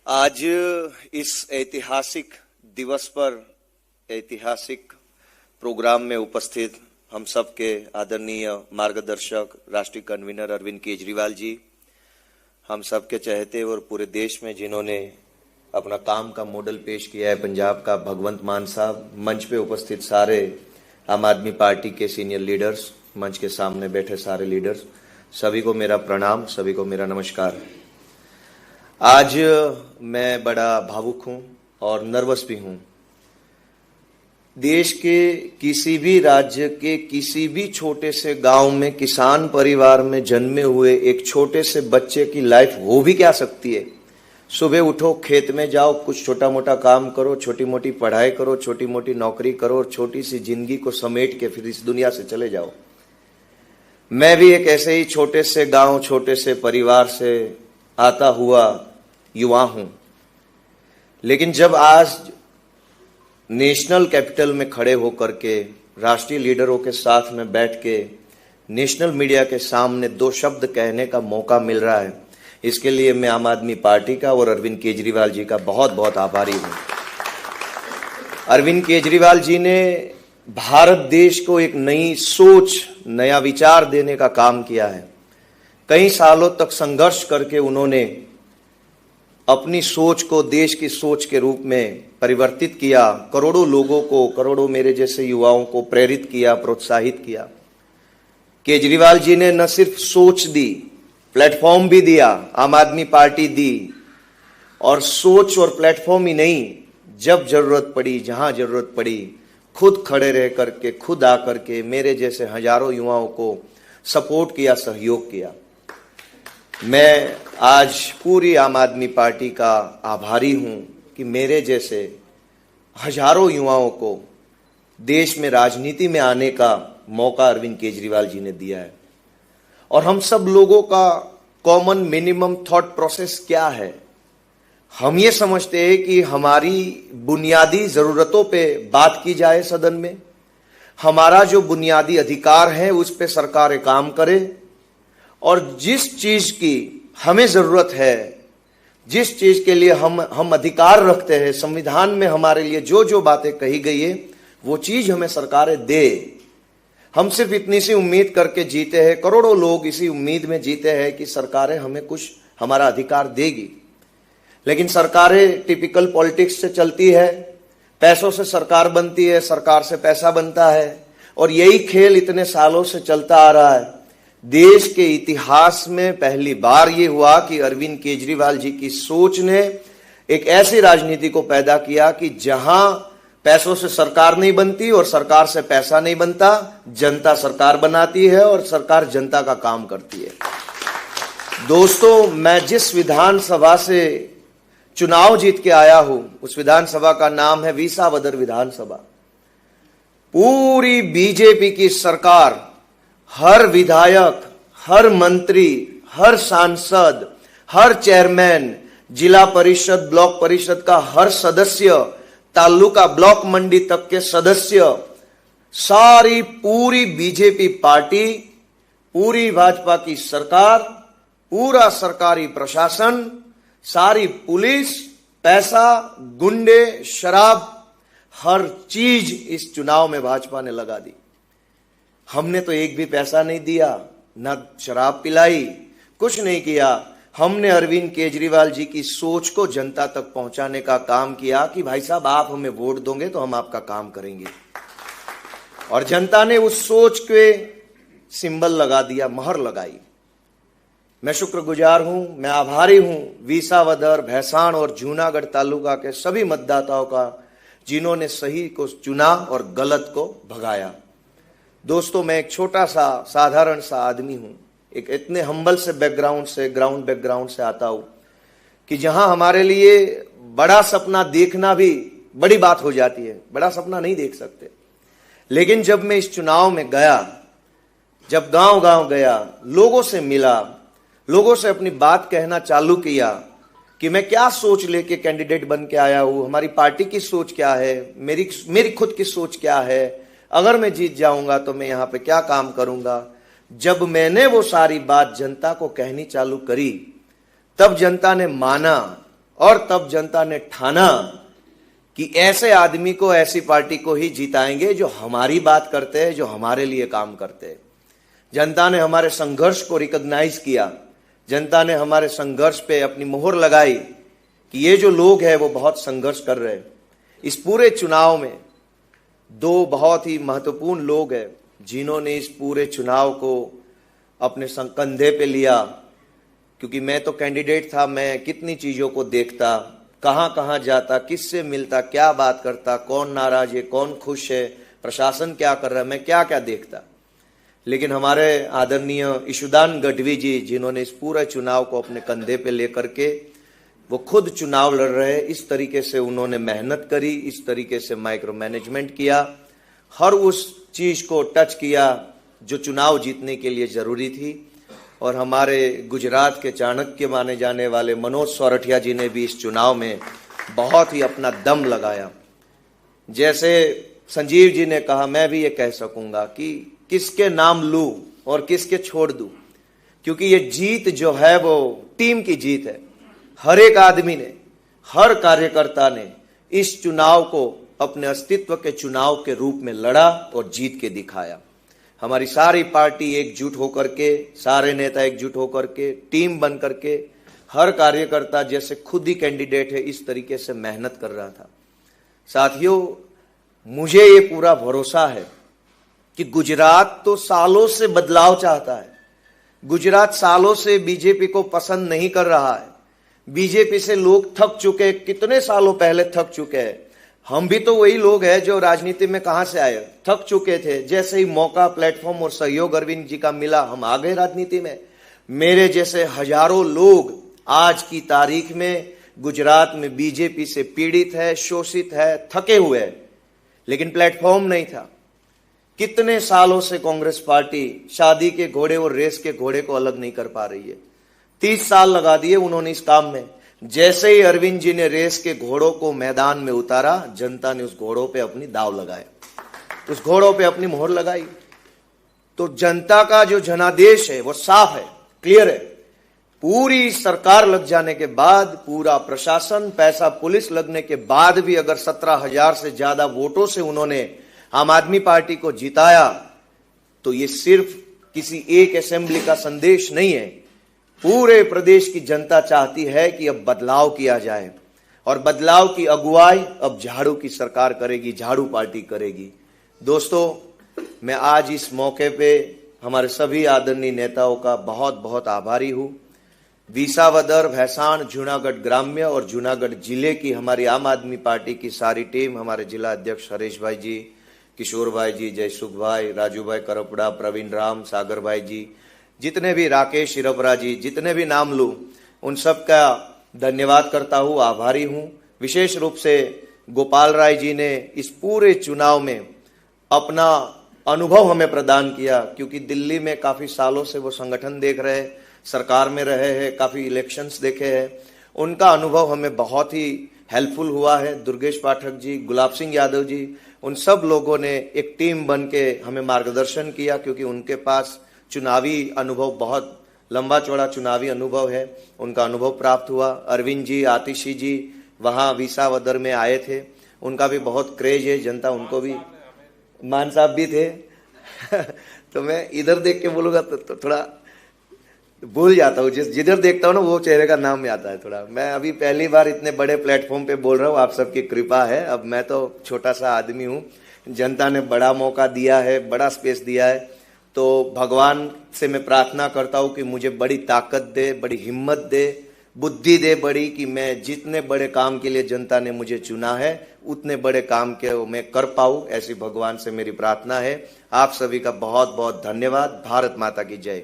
आज इस ऐतिहासिक दिवस पर ऐतिहासिक प्रोग्राम में उपस्थित हम सबके आदरणीय मार्गदर्शक राष्ट्रीय कन्वीनर अरविंद केजरीवाल जी, हम सबके चहेते और पूरे देश में जिन्होंने अपना काम का मॉडल पेश किया है, पंजाब का भगवंत मान साहब, मंच पे उपस्थित सारे आम आदमी पार्टी के सीनियर लीडर्स, मंच के सामने बैठे सारे लीडर्स, सभी को मेरा प्रणाम, सभी को मेरा नमस्कार। आज मैं बड़ा भावुक हूं और नर्वस भी हूं। देश के किसी भी राज्य के किसी भी छोटे से गांव में किसान परिवार में जन्मे हुए एक छोटे से बच्चे की लाइफ हो भी क्या सकती है। सुबह उठो, खेत में जाओ, कुछ छोटा मोटा काम करो, छोटी मोटी पढ़ाई करो, छोटी मोटी नौकरी करो और छोटी सी जिंदगी को समेट के फिर इस दुनिया से चले जाओ। मैं भी एक ऐसे ही छोटे से गांव, छोटे से परिवार से आता हुआ युवा हूं, लेकिन जब आज नेशनल कैपिटल में खड़े होकर के राष्ट्रीय लीडरों के साथ में बैठ के नेशनल मीडिया के सामने दो शब्द कहने का मौका मिल रहा है, इसके लिए मैं आम आदमी पार्टी का और अरविंद केजरीवाल जी का बहुत बहुत आभारी हूं। अरविंद केजरीवाल जी ने भारत देश को एक नई सोच, नया विचार देने का काम किया है। कई सालों तक संघर्ष करके उन्होंने अपनी सोच को देश की सोच के रूप में परिवर्तित किया, करोड़ों लोगों को, करोड़ों मेरे जैसे युवाओं को प्रेरित किया, प्रोत्साहित किया। केजरीवाल जी ने न सिर्फ सोच दी, प्लेटफॉर्म भी दिया, आम आदमी पार्टी दी, और सोच और प्लेटफॉर्म ही नहीं, जब जरूरत पड़ी, जहां जरूरत पड़ी, खुद खड़े रह करके, खुद आकर के मेरे जैसे हजारों युवाओं को सपोर्ट किया, सहयोग किया। मैं आज पूरी आम आदमी पार्टी का आभारी हूं कि मेरे जैसे हजारों युवाओं को देश में राजनीति में आने का मौका अरविंद केजरीवाल जी ने दिया है। और हम सब लोगों का कॉमन मिनिमम थॉट प्रोसेस क्या है? हम ये समझते हैं कि हमारी बुनियादी जरूरतों पे बात की जाए सदन में, हमारा जो बुनियादी अधिकार है उस पे सरकार काम करे, और जिस चीज की हमें जरूरत है, जिस चीज के लिए हम अधिकार रखते हैं, संविधान में हमारे लिए जो जो बातें कही गई है वो चीज हमें सरकारें दे। हम सिर्फ इतनी सी उम्मीद करके जीते हैं, करोड़ों लोग इसी उम्मीद में जीते हैं कि सरकारें हमें कुछ हमारा अधिकार देगी, लेकिन सरकारें टिपिकल पॉलिटिक्स से चलती है, पैसों से सरकार बनती है, सरकार से पैसा बनता है, और यही खेल इतने सालों से चलता आ रहा है। देश के इतिहास में पहली बार ये हुआ कि अरविंद केजरीवाल जी की सोच ने एक ऐसी राजनीति को पैदा किया कि जहां पैसों से सरकार नहीं बनती और सरकार से पैसा नहीं बनता, जनता सरकार बनाती है और सरकार जनता का काम करती है। दोस्तों, मैं जिस विधानसभा से चुनाव जीत के आया हूं, उस विधानसभा का नाम है विसावदर विधानसभा। पूरी बीजेपी की सरकार, हर विधायक, हर मंत्री, हर सांसद, हर चेयरमैन, जिला परिषद, ब्लॉक परिषद का हर सदस्य, तालुका ब्लॉक मंडी तक के सदस्य, सारी पूरी बीजेपी पार्टी, पूरी भाजपा की सरकार, पूरा सरकारी प्रशासन, सारी पुलिस, पैसा, गुंडे, शराब, हर चीज इस चुनाव में भाजपा ने लगा दी। हमने तो एक भी पैसा नहीं दिया, न शराब पिलाई, कुछ नहीं किया। हमने अरविंद केजरीवाल जी की सोच को जनता तक पहुंचाने का काम किया कि भाई साहब, आप हमें वोट दोगे तो हम आपका काम करेंगे, और जनता ने उस सोच के सिंबल लगा दिया, मोहर लगाई। मैं शुक्रगुजार हूं, मैं आभारी हूं विसावदर, भैंसाण और जूनागढ़ तालुका के सभी मतदाताओं का, जिन्होंने सही को चुना और गलत को भगाया। दोस्तों, मैं एक छोटा सा साधारण सा आदमी हूं, एक इतने हम्बल से बैकग्राउंड से, ग्राउंड बैकग्राउंड से आता हूं कि जहां हमारे लिए बड़ा सपना देखना भी बड़ी बात हो जाती है, बड़ा सपना नहीं देख सकते। लेकिन जब मैं इस चुनाव में गया, जब गांव गांव गया, लोगों से मिला, लोगों से अपनी बात कहना चालू किया कि मैं क्या सोच लेके कैंडिडेट बन के आया हूं, हमारी पार्टी की सोच क्या है, मेरी खुद की सोच क्या है, अगर मैं जीत जाऊंगा तो मैं यहां पे क्या काम करूंगा। जब मैंने वो सारी बात जनता को कहनी चालू करी, तब जनता ने माना और तब जनता ने ठाना कि ऐसे आदमी को, ऐसी पार्टी को ही जिताएंगे जो हमारी बात करते हैं, जो हमारे लिए काम करते हैं। जनता ने हमारे संघर्ष को रिकॉग्नाइज किया, जनता ने हमारे संघर्ष पे अपनी मोहर लगाई कि ये जो लोग हैं वो बहुत संघर्ष कर रहे हैं। इस पूरे चुनाव में दो बहुत ही महत्वपूर्ण लोग हैं जिन्होंने इस पूरे चुनाव को अपने कंधे पे लिया, क्योंकि मैं तो कैंडिडेट था, मैं कितनी चीजों को देखता, कहाँ कहाँ जाता, किससे मिलता, क्या बात करता, कौन नाराज है, कौन खुश है, प्रशासन क्या कर रहा है, मैं क्या क्या देखता। लेकिन हमारे आदरणीय ईशुदान गढ़वी जी, जिन्होंने इस पूरे चुनाव को अपने कंधे पे लेकर के वो खुद चुनाव लड़ रहे, इस तरीके से उन्होंने मेहनत करी, इस तरीके से माइक्रो मैनेजमेंट किया, हर उस चीज को टच किया जो चुनाव जीतने के लिए जरूरी थी। और हमारे गुजरात के चाणक्य माने जाने वाले मनोज सोरठिया जी ने भी इस चुनाव में बहुत ही अपना दम लगाया। जैसे संजीव जी ने कहा, मैं भी ये कह सकूंगा कि किसके नाम लूं और किसके छोड़ दूं, क्योंकि ये जीत जो है वो टीम की जीत है। हर एक आदमी ने, हर कार्यकर्ता ने इस चुनाव को अपने अस्तित्व के चुनाव के रूप में लड़ा और जीत के दिखाया। हमारी सारी पार्टी एकजुट होकर के, सारे नेता एकजुट होकर के, टीम बन करके, हर कार्यकर्ता जैसे खुद ही कैंडिडेट है इस तरीके से मेहनत कर रहा था। साथियों, मुझे ये पूरा भरोसा है कि गुजरात तो सालों से बदलाव चाहता है। गुजरात सालों से बीजेपी को पसंद नहीं कर रहा है। बीजेपी से लोग थक चुके, कितने सालों पहले थक चुके हैं। हम भी तो वही लोग हैं जो राजनीति में कहां से आए, थक चुके थे। जैसे ही मौका, प्लेटफॉर्म और सहयोग अरविंद जी का मिला, हम आ गए राजनीति में। मेरे जैसे हजारों लोग आज की तारीख में गुजरात में बीजेपी से पीड़ित है, शोषित है, थके हुए हैं, लेकिन प्लेटफॉर्म नहीं था। कितने सालों से कांग्रेस पार्टी शादी के घोड़े और रेस के घोड़े को अलग नहीं कर पा रही है। 30 साल लगा दिए उन्होंने इस काम में। जैसे ही अरविंद जी ने रेस के घोड़ों को मैदान में उतारा, जनता ने उस घोड़ों पे अपनी दाव लगाया, उस घोड़ों पे अपनी मोहर लगाई। तो जनता का जो जनादेश है वो साफ है, क्लियर है। पूरी सरकार लग जाने के बाद, पूरा प्रशासन, पैसा पुलिस लगने के बाद भी अगर 17,000 से ज्यादा वोटों से उन्होंने आम आदमी पार्टी को जिताया, तो ये सिर्फ किसी एक असेंबली का संदेश नहीं है। पूरे प्रदेश की जनता चाहती है कि अब बदलाव किया जाए, और बदलाव की अगुवाई अब झाड़ू की सरकार करेगी, झाड़ू पार्टी करेगी। दोस्तों, मैं आज इस मौके पे हमारे सभी आदरणीय नेताओं का बहुत बहुत आभारी हूं। विसावदर, भैसाण, जूनागढ़ ग्राम्य और जूनागढ़ जिले की हमारी आम आदमी पार्टी की सारी टीम, हमारे जिला अध्यक्ष हरीश भाई जी, किशोर भाई जी, जयसुख भाई, राजू भाई करपड़ा, प्रवीण राम, सागर भाई जी, जितने भी, राकेश शिरपरा जी, जितने भी नाम लूं, उन सब का धन्यवाद करता हूं, आभारी हूं। विशेष रूप से गोपाल राय जी ने इस पूरे चुनाव में अपना अनुभव हमें प्रदान किया, क्योंकि दिल्ली में काफी सालों से वो संगठन देख रहे हैं, सरकार में रहे हैं, काफी इलेक्शंस देखे हैं। उनका अनुभव हमें बहुत ही हेल्पफुल हुआ है। दुर्गेश पाठक जी, गुलाब सिंह यादव जी, उन सब लोगों ने एक टीम बन के हमें मार्गदर्शन किया, क्योंकि उनके पास चुनावी अनुभव, बहुत लंबा चौड़ा चुनावी अनुभव है, उनका अनुभव प्राप्त हुआ। अरविंद जी, आतिशी जी वहां विसावदर में आए थे, उनका भी बहुत क्रेज है, जनता उनको भी, मान साहब भी थे तो मैं इधर देख के बोलूंगा तो थोड़ा भूल जाता हूँ, जिधर देखता हूँ ना वो चेहरे का नाम आता है थोड़ा। मैं अभी पहली बार इतने बड़े प्लेटफॉर्म पे बोल रहा हूँ, आप सबकी कृपा है। अब मैं तो छोटा सा आदमी हूँ, जनता ने बड़ा मौका दिया है, बड़ा स्पेस दिया है, तो भगवान से मैं प्रार्थना करता हूँ कि मुझे बड़ी ताकत दे, बड़ी हिम्मत दे, बुद्धि दे बड़ी, कि मैं जितने बड़े काम के लिए जनता ने मुझे चुना है उतने बड़े काम के मैं कर पाऊँ, ऐसी भगवान से मेरी प्रार्थना है। आप सभी का बहुत बहुत धन्यवाद। भारत माता की जय।